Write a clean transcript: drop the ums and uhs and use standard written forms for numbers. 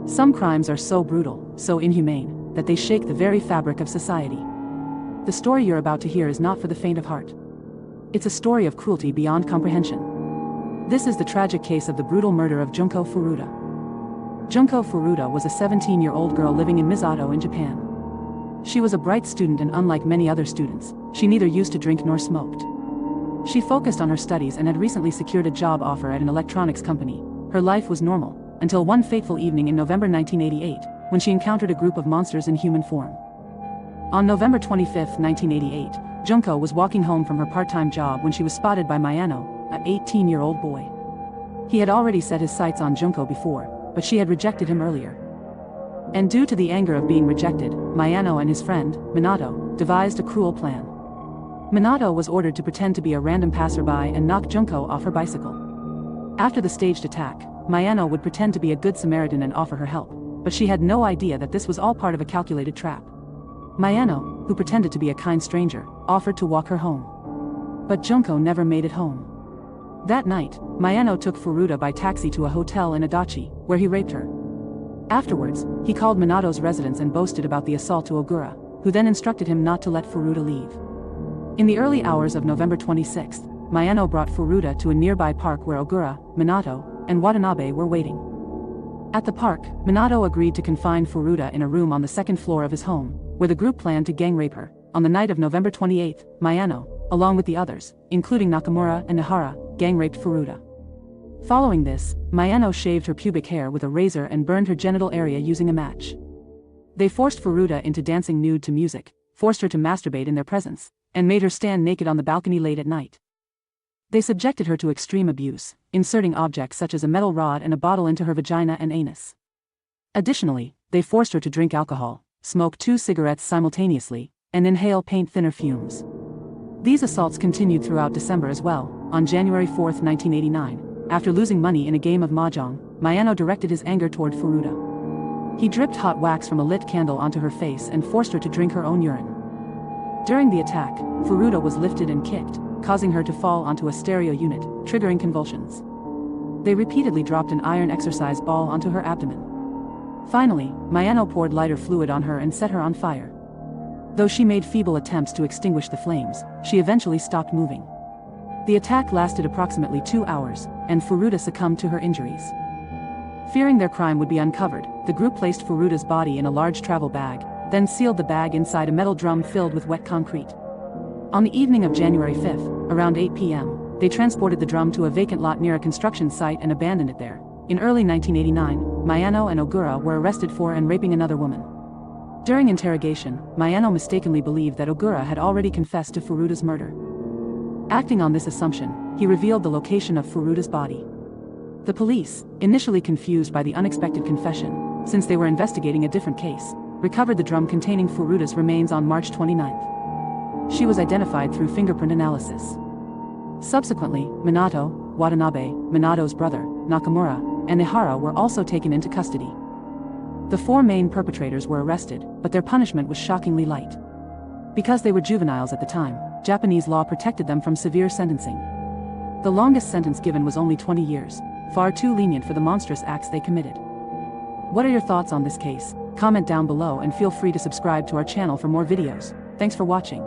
Some crimes are so brutal, so inhumane, that they shake the very fabric of society. The story you're about to hear is not for the faint of heart. It's a story of cruelty beyond comprehension. This is the tragic case of the brutal murder of Junko Furuta. Junko Furuta was a 17-year-old girl living in Misato in Japan. She was a bright student, and unlike many other students, she neither used to drink nor smoked. She focused on her studies and had recently secured a job offer at an electronics company. Her life was normal, until one fateful evening in November 1988, when she encountered a group of monsters in human form. On November 25, 1988, Junko was walking home from her part-time job when she was spotted by Mayano, an 18-year-old boy. He had already set his sights on Junko before, but she had rejected him earlier. And due to the anger of being rejected, Mayano and his friend, Minato, devised a cruel plan. Minato was ordered to pretend to be a random passerby and knock Junko off her bicycle. After the staged attack, Mayano would pretend to be a good Samaritan and offer her help, but she had no idea that this was all part of a calculated trap. Mayano, who pretended to be a kind stranger, offered to walk her home. But Junko never made it home. That night, Mayano took Furuta by taxi to a hotel in Adachi, where he raped her. Afterwards, he called Minato's residence and boasted about the assault to Ogura, who then instructed him not to let Furuta leave. In the early hours of November 26, Mayano brought Furuta to a nearby park where Ogura, Minato, and Watanabe were waiting. At the park, Minato agreed to confine Furuta in a room on the second floor of his home, where the group planned to gang rape her. On the night of November 28, Mayano, along with the others, including Nakamura and Nihara, gang raped Furuta. Following this, Mayano shaved her pubic hair with a razor and burned her genital area using a match. They forced Furuta into dancing nude to music, forced her to masturbate in their presence, and made her stand naked on the balcony late at night. They subjected her to extreme abuse, inserting objects such as a metal rod and a bottle into her vagina and anus. Additionally, they forced her to drink alcohol, smoke 2 cigarettes simultaneously, and inhale paint thinner fumes. These assaults continued throughout December as well. On January 4, 1989, after losing money in a game of mahjong, Mayano directed his anger toward Furuta. He dripped hot wax from a lit candle onto her face and forced her to drink her own urine. During the attack, Furuta was lifted and kicked, causing her to fall onto a stereo unit, triggering convulsions. They repeatedly dropped an iron exercise ball onto her abdomen. Finally, Mayano poured lighter fluid on her and set her on fire. Though she made feeble attempts to extinguish the flames, she eventually stopped moving. The attack lasted approximately 2 hours, and Furuta succumbed to her injuries. Fearing their crime would be uncovered, the group placed Furuta's body in a large travel bag, then sealed the bag inside a metal drum filled with wet concrete. On the evening of January 5, around 8 p.m., they transported the drum to a vacant lot near a construction site and abandoned it there. In early 1989, Mayano and Ogura were arrested for and raping another woman. During interrogation, Mayano mistakenly believed that Ogura had already confessed to Furuta's murder. Acting on this assumption, he revealed the location of Furuta's body. The police, initially confused by the unexpected confession, since they were investigating a different case, recovered the drum containing Furuta's remains on March 29. She was identified through fingerprint analysis. Subsequently, Minato, Watanabe, Minato's brother, Nakamura, and Nihara were also taken into custody. The 4 main perpetrators were arrested, but their punishment was shockingly light. Because they were juveniles at the time, Japanese law protected them from severe sentencing. The longest sentence given was only 20 years, far too lenient for the monstrous acts they committed. What are your thoughts on this case? Comment down below and feel free to subscribe to our channel for more videos. Thanks for watching.